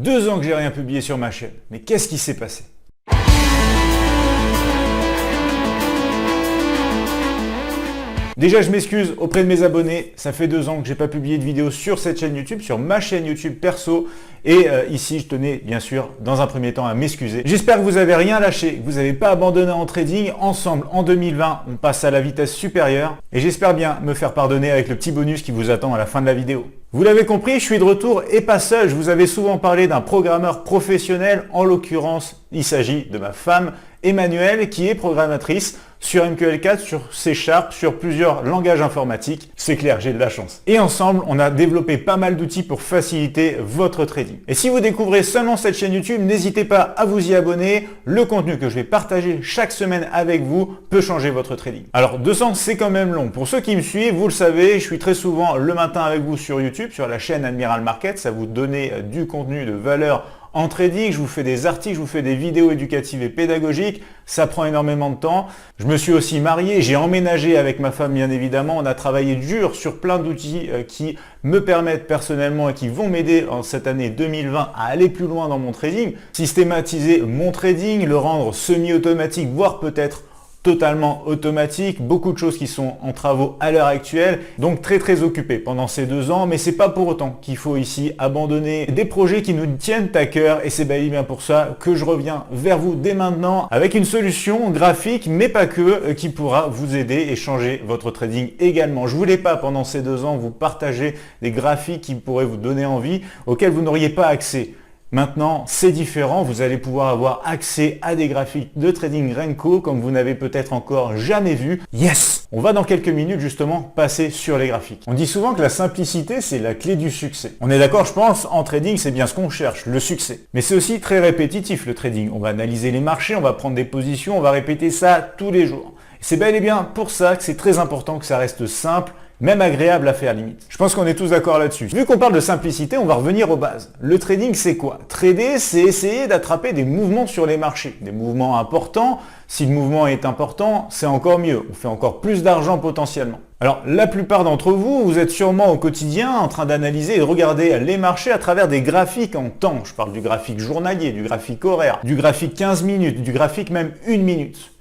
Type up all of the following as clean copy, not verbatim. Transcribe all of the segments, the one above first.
2 ans que j'ai rien publié sur ma chaîne. Mais qu'est-ce qui s'est passé? Déjà, je m'excuse auprès de mes abonnés. Ça fait 2 ans que j'ai pas publié de vidéo sur cette chaîne YouTube, sur ma chaîne YouTube perso. Et ici, je tenais bien sûr dans un premier temps à m'excuser. J'espère que vous n'avez rien lâché, que vous n'avez pas abandonné en trading. Ensemble, en 2020, on passe à la vitesse supérieure. Et j'espère bien me faire pardonner avec le petit bonus qui vous attend à la fin de la vidéo. Vous l'avez compris, je suis de retour et pas seul. Je vous avais souvent parlé d'un programmeur professionnel. En l'occurrence, il s'agit de ma femme Emmanuelle qui est programmatrice sur MQL4, sur C#, sur plusieurs langages informatiques. C'est clair, j'ai de la chance. Et ensemble, on a développé pas mal d'outils pour faciliter votre trading. Et si vous découvrez seulement cette chaîne YouTube, n'hésitez pas à vous y abonner. Le contenu que je vais partager chaque semaine avec vous peut changer votre trading. Alors 200, c'est quand même long. Pour ceux qui me suivent, vous le savez, je suis très souvent le matin avec vous sur YouTube, sur la chaîne Admiral Market. Ça vous donner du contenu de valeur en trading, je vous fais des articles, je vous fais des vidéos éducatives et pédagogiques, ça prend énormément de temps. Je me suis aussi marié, j'ai emménagé avec ma femme bien évidemment, on a travaillé dur sur plein d'outils qui me permettent personnellement et qui vont m'aider en cette année 2020 à aller plus loin dans mon trading, systématiser mon trading, le rendre semi-automatique, voire peut-être totalement automatique, beaucoup de choses qui sont en travaux à l'heure actuelle, donc très occupé pendant ces 2 ans, mais c'est pas pour autant qu'il faut ici abandonner des projets qui nous tiennent à cœur et c'est bel et bien pour ça que je reviens vers vous dès maintenant avec une solution graphique, mais pas que, qui pourra vous aider et changer votre trading également. Je voulais pas pendant ces 2 ans vous partager des graphiques qui pourraient vous donner envie, auxquels vous n'auriez pas accès. Maintenant, c'est différent, vous allez pouvoir avoir accès à des graphiques de trading Renko comme vous n'avez peut-être encore jamais vu. Yes! On va dans quelques minutes justement passer sur les graphiques. On dit souvent que la simplicité, c'est la clé du succès. On est d'accord, je pense, en trading, c'est bien ce qu'on cherche, le succès. Mais c'est aussi très répétitif le trading. On va analyser les marchés, on va prendre des positions, on va répéter ça tous les jours. C'est bel et bien pour ça que c'est très important que ça reste simple, même agréable à faire limite. Je pense qu'on est tous d'accord là-dessus. Vu qu'on parle de simplicité, on va revenir aux bases. Le trading, c'est quoi? Trader, c'est essayer d'attraper des mouvements sur les marchés. Des mouvements importants. Si le mouvement est important, c'est encore mieux. On fait encore plus d'argent potentiellement. Alors, la plupart d'entre vous, vous êtes sûrement au quotidien en train d'analyser et de regarder les marchés à travers des graphiques en temps. Je parle du graphique journalier, du graphique horaire, du graphique 15 minutes, du graphique même 1 minute.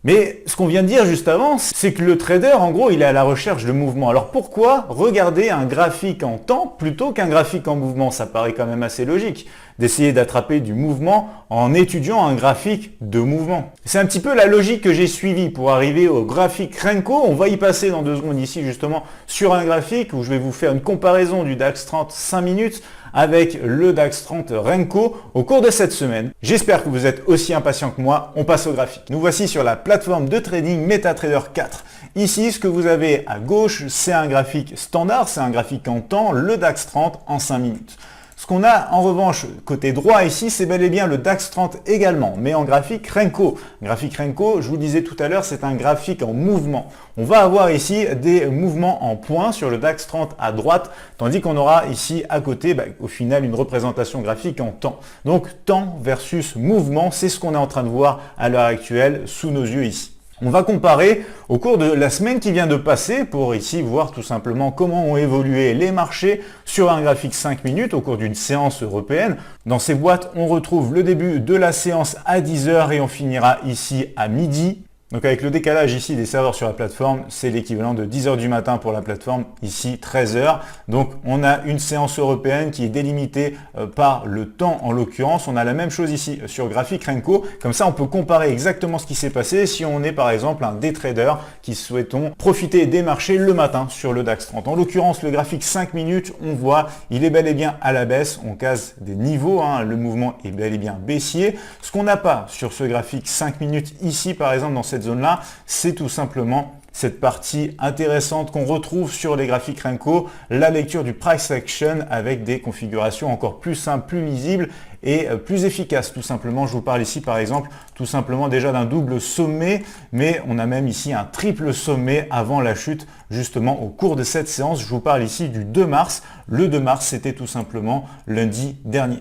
Mais ce qu'on vient de dire juste avant, c'est que le trader, en gros, il est à la recherche de mouvement. Alors pourquoi regarder un graphique en temps plutôt qu'un graphique en mouvement? Ça paraît quand même assez logique d'essayer d'attraper du mouvement en étudiant un graphique de mouvement. C'est un petit peu la logique que j'ai suivie pour arriver au graphique Renko. On va y passer dans 2 secondes ici justement sur un graphique où je vais vous faire une comparaison du DAX 30 5 minutes avec le DAX 30 Renko au cours de cette semaine. J'espère que vous êtes aussi impatient que moi. On passe au graphique. Nous voici sur la plateforme de trading MetaTrader 4. Ici, ce que vous avez à gauche, c'est un graphique standard, c'est un graphique en temps, le DAX 30 en 5 minutes. Ce qu'on a en revanche côté droit ici, c'est bel et bien le DAX 30 également, mais en graphique Renko. Graphique Renko, je vous le disais tout à l'heure, c'est un graphique en mouvement. On va avoir ici des mouvements en points sur le DAX 30 à droite, tandis qu'on aura ici à côté, au final, une représentation graphique en temps. Donc temps versus mouvement, c'est ce qu'on est en train de voir à l'heure actuelle sous nos yeux ici. On va comparer au cours de la semaine qui vient de passer pour ici voir tout simplement comment ont évolué les marchés sur un graphique 5 minutes au cours d'une séance européenne. Dans ces boîtes, on retrouve le début de la séance à 10 h et on finira ici à midi. Donc avec le décalage ici des serveurs sur la plateforme, c'est l'équivalent de 10 h du matin pour la plateforme, ici 13 h. Donc on a une séance européenne qui est délimitée par le temps en l'occurrence. On a la même chose ici sur graphique Renko. Comme ça on peut comparer exactement ce qui s'est passé si on est par exemple un day trader qui souhaitons profiter des marchés le matin sur le DAX 30. En l'occurrence le graphique 5 minutes, on voit il est bel et bien à la baisse, on casse des niveaux, le mouvement est bel et bien baissier. Ce qu'on n'a pas sur ce graphique 5 minutes ici par exemple dans cette zone-là, c'est tout simplement cette partie intéressante qu'on retrouve sur les graphiques Renko, la lecture du price action avec des configurations encore plus simples, plus lisibles et plus efficaces. Tout simplement, je vous parle ici par exemple tout simplement déjà d'un double sommet, mais on a même ici un triple sommet avant la chute justement au cours de cette séance. Je vous parle ici du 2 mars. Le 2 mars, c'était tout simplement lundi dernier.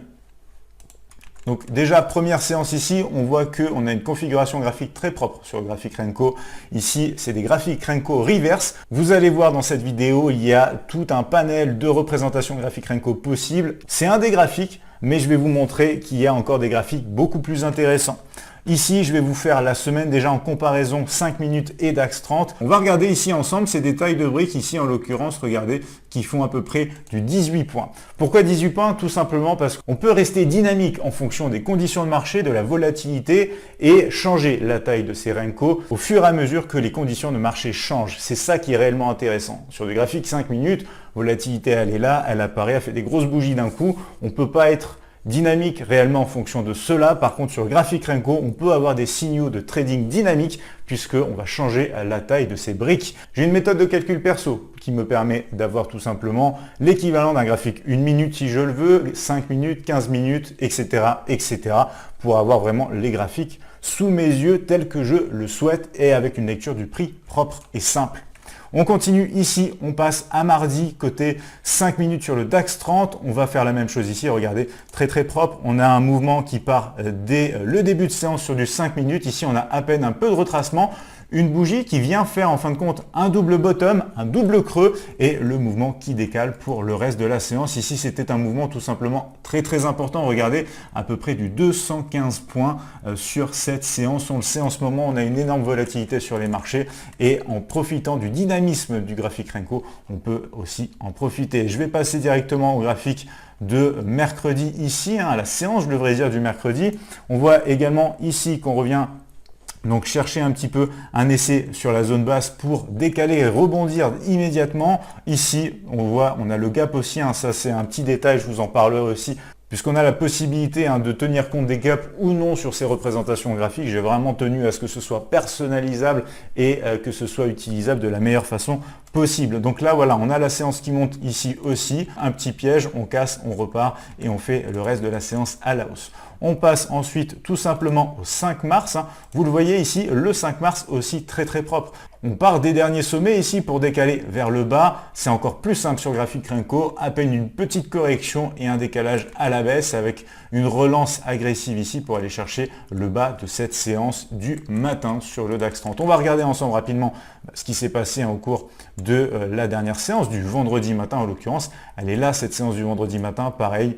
Donc déjà, première séance ici, on voit qu'on a une configuration graphique très propre sur le graphique Renko. Ici, c'est des graphiques Renko reverse. Vous allez voir dans cette vidéo, il y a tout un panel de représentations graphiques Renko possibles. C'est un des graphiques mais je vais vous montrer qu'il y a encore des graphiques beaucoup plus intéressants. Ici, je vais vous faire la semaine déjà en comparaison 5 minutes et DAX 30. On va regarder ici ensemble ces détails de briques, ici en l'occurrence, regardez, qui font à peu près du 18 points. Pourquoi 18 points? Tout simplement parce qu'on peut rester dynamique en fonction des conditions de marché, de la volatilité et changer la taille de ces Renko au fur et à mesure que les conditions de marché changent. C'est ça qui est réellement intéressant. Sur des graphiques 5 minutes, volatilité elle est là, elle apparaît, elle fait des grosses bougies d'un coup. On ne peut pas être dynamique réellement en fonction de cela. Par contre, sur le graphique Renko, on peut avoir des signaux de trading dynamique puisqu'on va changer la taille de ces briques. J'ai une méthode de calcul perso qui me permet d'avoir tout simplement l'équivalent d'un graphique 1 minute si je le veux, 5 minutes, 15 minutes, etc., etc. pour avoir vraiment les graphiques sous mes yeux tels que je le souhaite et avec une lecture du prix propre et simple. On continue ici, on passe à mardi, côté 5 minutes sur le DAX 30. On va faire la même chose ici, regardez, très très propre. On a un mouvement qui part dès le début de séance sur du 5 minutes. Ici, on a à peine un peu de retracement. Une bougie qui vient faire en fin de compte un double bottom, un double creux et le mouvement qui décale pour le reste de la séance. Ici, c'était un mouvement tout simplement très très important. Regardez, à peu près du 215 points sur cette séance. On le sait en ce moment, on a une énorme volatilité sur les marchés et en profitant du dynamisme du graphique Renko, on peut aussi en profiter. Je vais passer directement au graphique de mercredi ici, à la séance, je devrais dire, du mercredi. On voit également ici qu'on revient donc chercher un petit peu un essai sur la zone basse pour décaler et rebondir immédiatement. Ici, on voit, on a le gap aussi, ça c'est un petit détail, je vous en parlerai aussi, puisqu'on a la possibilité de tenir compte des gaps ou non sur ces représentations graphiques. J'ai vraiment tenu à ce que ce soit personnalisable et que ce soit utilisable de la meilleure façon possible. Donc là, voilà, on a la séance qui monte ici aussi, un petit piège, on casse, on repart et on fait le reste de la séance à la hausse. On passe ensuite tout simplement au 5 mars. Vous le voyez ici, le 5 mars aussi très très propre. On part des derniers sommets ici pour décaler vers le bas. C'est encore plus simple sur le graphique Renko. À peine une petite correction et un décalage à la baisse avec une relance agressive ici pour aller chercher le bas de cette séance du matin sur le DAX 30. On va regarder ensemble rapidement ce qui s'est passé au cours de la dernière séance du vendredi matin en l'occurrence. Elle est là, cette séance du vendredi matin, pareil.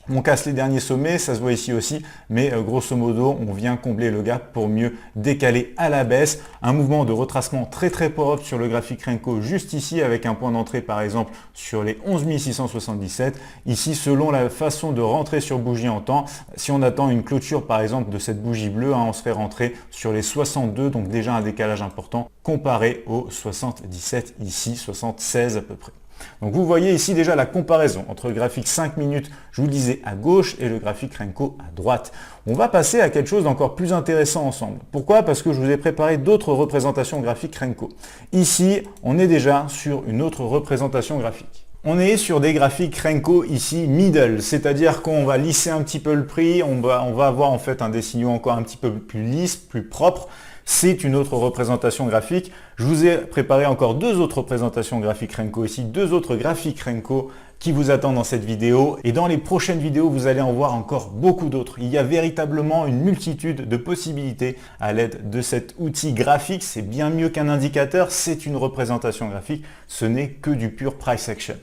On casse les derniers sommets, ça se voit ici aussi, mais grosso modo, on vient combler le gap pour mieux décaler à la baisse. Un mouvement de retracement très très propre sur le graphique Renko juste ici, avec un point d'entrée par exemple sur les 11 677. Ici, selon la façon de rentrer sur bougie en temps, si on attend une clôture par exemple de cette bougie bleue, on se fait rentrer sur les 62, donc déjà un décalage important comparé aux 77 ici, 76 à peu près. Donc vous voyez ici déjà la comparaison entre le graphique 5 minutes, je vous le disais, à gauche et le graphique Renko à droite. On va passer à quelque chose d'encore plus intéressant ensemble. Pourquoi? Parce que je vous ai préparé d'autres représentations graphiques Renko. Ici, on est déjà sur une autre représentation graphique. On est sur des graphiques Renko ici middle, c'est-à-dire qu'on va lisser un petit peu le prix, on va avoir en fait des signaux encore un petit peu plus lisses, plus propres. C'est une autre représentation graphique. Je vous ai préparé encore deux autres représentations graphiques Renko ici, deux autres graphiques Renko qui vous attendent dans cette vidéo. Et dans les prochaines vidéos, vous allez en voir encore beaucoup d'autres. Il y a véritablement une multitude de possibilités à l'aide de cet outil graphique. C'est bien mieux qu'un indicateur, c'est une représentation graphique. Ce n'est que du pur price action.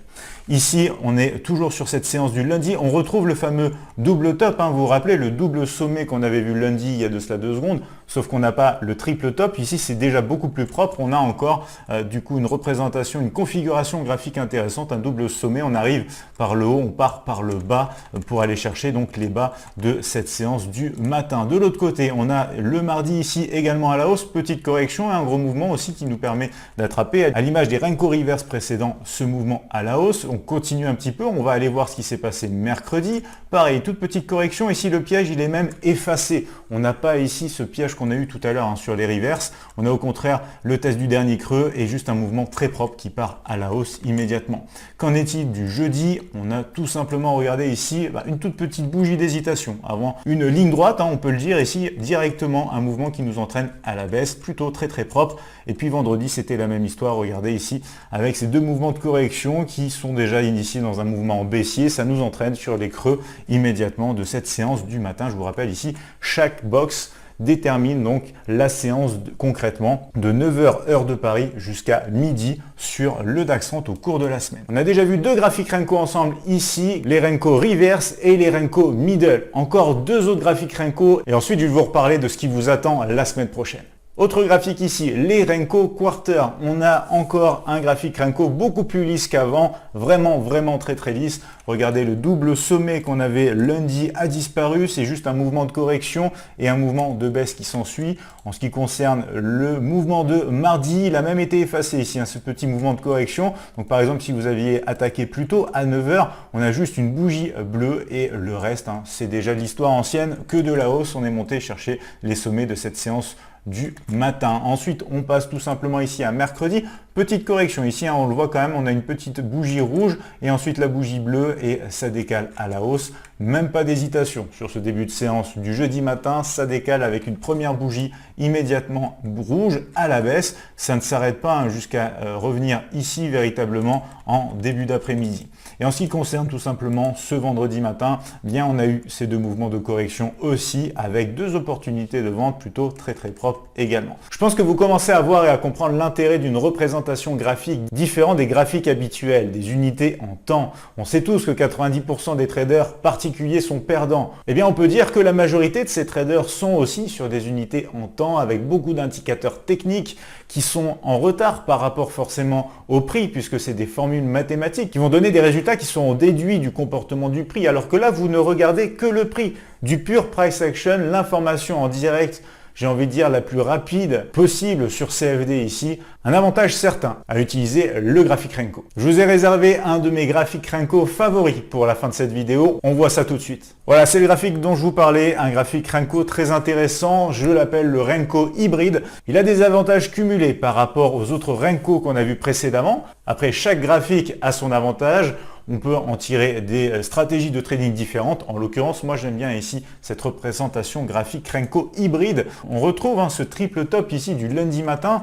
Ici, on est toujours sur cette séance du lundi. On retrouve le fameux double top. Vous vous rappelez le double sommet qu'on avait vu lundi il y a de cela 2 secondes. Sauf qu'on n'a pas le triple top. Ici, c'est déjà beaucoup plus propre. On a encore du coup une représentation, une configuration graphique intéressante. Un double sommet. On arrive par le haut, on part par le bas pour aller chercher donc les bas de cette séance du matin. De l'autre côté, on a le mardi ici également à la hausse. Petite correction et un gros mouvement aussi qui nous permet d'attraper, à l'image des Renko Reverse précédents, ce mouvement à la hausse. On continue un petit peu, on va aller voir ce qui s'est passé mercredi. Pareil, toute petite correction. Ici, le piège, il est même effacé. On n'a pas ici ce piège qu'on a eu tout à l'heure sur les reverse. On a au contraire le test du dernier creux et juste un mouvement très propre qui part à la hausse immédiatement. Qu'en est-il du jeudi? On a tout simplement, regardé ici, une toute petite bougie d'hésitation avant une ligne droite, on peut le dire ici, directement un mouvement qui nous entraîne à la baisse, plutôt très très propre. Et puis vendredi, c'était la même histoire, regardez ici, avec ces deux mouvements de correction qui sont déjà initiés dans un mouvement baissier. Ça nous entraîne sur les creux immédiatement de cette séance du matin. Je vous rappelle ici, chaque box détermine donc la séance concrètement de 9 h heure de Paris jusqu'à midi sur le DAX 30 au cours de la semaine. On a déjà vu deux graphiques Renko ensemble ici, les Renko Reverse et les Renko Middle. Encore deux autres graphiques Renko et ensuite je vais vous reparler de ce qui vous attend la semaine prochaine. Autre graphique ici, les Renko Quarter. On a encore un graphique Renko beaucoup plus lisse qu'avant, vraiment très lisse. Regardez, le double sommet qu'on avait lundi a disparu, c'est juste un mouvement de correction et un mouvement de baisse qui s'ensuit. En ce qui concerne le mouvement de mardi, il a même été effacé ici, ce petit mouvement de correction. Donc par exemple, si vous aviez attaqué plus tôt à 9 h, on a juste une bougie bleue et le reste, c'est déjà l'histoire ancienne que de la hausse. On est monté chercher les sommets de cette séance du matin. Ensuite, on passe tout simplement ici à mercredi. Petite correction ici, on le voit quand même, on a une petite bougie rouge et ensuite la bougie bleue et ça décale à la hausse. Même pas d'hésitation sur ce début de séance du jeudi matin, ça décale avec une première bougie immédiatement rouge à la baisse. Ça ne s'arrête pas jusqu'à revenir ici véritablement en début d'après-midi. Et en ce qui concerne tout simplement ce vendredi matin, bien on a eu ces deux mouvements de correction aussi avec deux opportunités de vente plutôt très propres également. Je pense que vous commencez à voir et à comprendre l'intérêt d'une représentation graphique différente des graphiques habituels, des unités en temps. On sait tous que 90% des traders particuliers sont perdants. Eh bien on peut dire que la majorité de ces traders sont aussi sur des unités en temps avec beaucoup d'indicateurs techniques qui sont en retard par rapport forcément au prix puisque c'est des formules mathématiques qui vont donner des résultats qui sont déduits du comportement du prix alors que là vous ne regardez que le prix, du pur price action, l'information en direct, j'ai envie de dire la plus rapide possible sur CFD ici, un avantage certain à utiliser le graphique Renko. Je vous ai réservé un de mes graphiques Renko favoris pour la fin de cette vidéo, on voit ça tout de suite. Voilà, c'est le graphique dont je vous parlais, un graphique Renko très intéressant, je l'appelle le Renko hybride. Il a des avantages cumulés par rapport aux autres Renko qu'on a vus précédemment. Après, chaque graphique a son avantage. On peut en tirer des stratégies de trading différentes. En l'occurrence, moi j'aime bien ici cette représentation graphique Renko hybride. On retrouve ce triple top ici du lundi matin.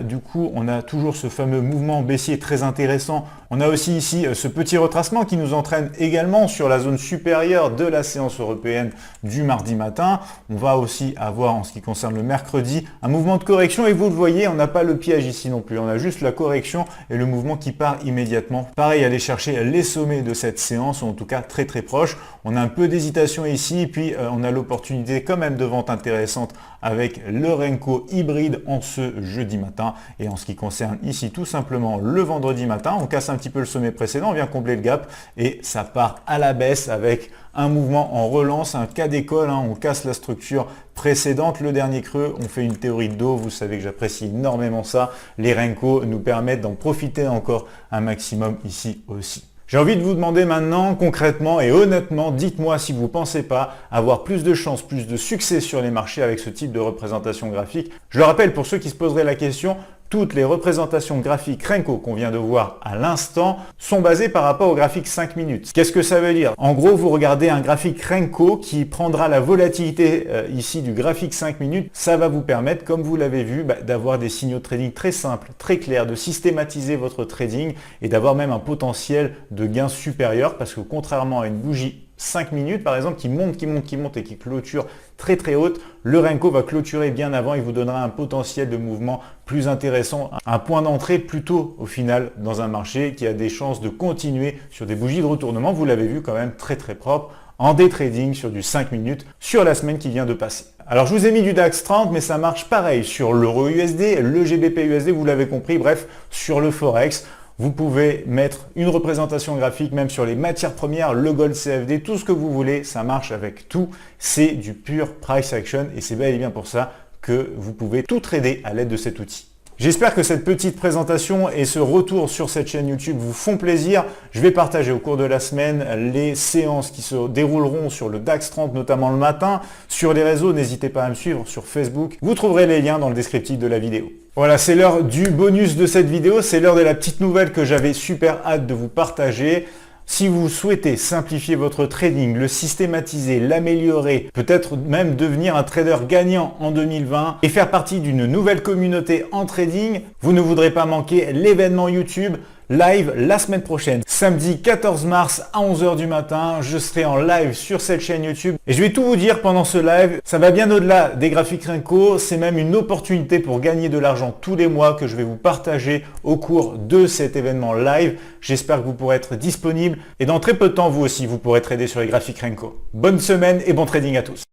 Du coup, on a toujours ce fameux mouvement baissier très intéressant. On a aussi ici ce petit retracement qui nous entraîne également sur la zone supérieure de la séance européenne du mardi matin. On va aussi avoir en ce qui concerne le mercredi un mouvement de correction et vous le voyez, on n'a pas le piège ici non plus. On a juste la correction et le mouvement qui part immédiatement. Pareil, aller chercher les sommets de cette séance, ou en tout cas très proche. On a un peu d'hésitation ici, puis on a l'opportunité quand même de vente intéressante avec le Renko hybride en ce jeudi matin. Et en ce qui concerne ici tout simplement le vendredi matin, on casse un petit peu le sommet précédent, on vient combler le gap et ça part à la baisse avec un mouvement en relance, un cas d'école, on casse la structure précédente, le dernier creux, on fait une théorie de dos, vous savez que j'apprécie énormément ça. Les Renko nous permettent d'en profiter encore un maximum ici aussi. J'ai envie de vous demander maintenant concrètement et honnêtement, dites-moi si vous ne pensez pas avoir plus de chance, plus de succès sur les marchés avec ce type de représentation graphique. Je le rappelle pour ceux qui se poseraient la question, toutes les représentations graphiques Renko qu'on vient de voir à l'instant sont basées par rapport au graphique 5 minutes. Qu'est-ce que ça veut dire? En gros, vous regardez un graphique Renko qui prendra la volatilité ici du graphique 5 minutes. Ça va vous permettre, comme vous l'avez vu, d'avoir des signaux de trading très simples, très clairs, de systématiser votre trading et d'avoir même un potentiel de gain supérieur parce que contrairement à une bougie 5 minutes par exemple qui monte et qui clôture très haute, le Renko va clôturer bien avant, il vous donnera un potentiel de mouvement plus intéressant, un point d'entrée plutôt au final dans un marché qui a des chances de continuer sur des bougies de retournement, vous l'avez vu quand même très propre en day trading sur du 5 minutes sur la semaine qui vient de passer. Alors je vous ai mis du DAX 30 mais ça marche pareil sur l'euro USD, le GBP USD, vous l'avez compris, bref sur le Forex. Vous pouvez mettre une représentation graphique même sur les matières premières, le gold CFD, tout ce que vous voulez, ça marche avec tout. C'est du pur price action et c'est bel et bien pour ça que vous pouvez tout trader à l'aide de cet outil. J'espère que cette petite présentation et ce retour sur cette chaîne YouTube vous font plaisir. Je vais partager au cours de la semaine les séances qui se dérouleront sur le DAX 30, notamment le matin. Sur les réseaux, n'hésitez pas à me suivre sur Facebook. Vous trouverez les liens dans le descriptif de la vidéo. Voilà, c'est l'heure du bonus de cette vidéo. C'est l'heure de la petite nouvelle que j'avais super hâte de vous partager. Si vous souhaitez simplifier votre trading, le systématiser, l'améliorer, peut-être même devenir un trader gagnant en 2020 et faire partie d'une nouvelle communauté en trading, vous ne voudrez pas manquer l'événement YouTube live la semaine prochaine. Samedi 14 mars à 11 h du matin, je serai en live sur cette chaîne YouTube. Et je vais tout vous dire pendant ce live. Ça va bien au-delà des graphiques Renko. C'est même une opportunité pour gagner de l'argent tous les mois que je vais vous partager au cours de cet événement live. J'espère que vous pourrez être disponible. Et dans très peu de temps, vous aussi, vous pourrez trader sur les graphiques Renko. Bonne semaine et bon trading à tous.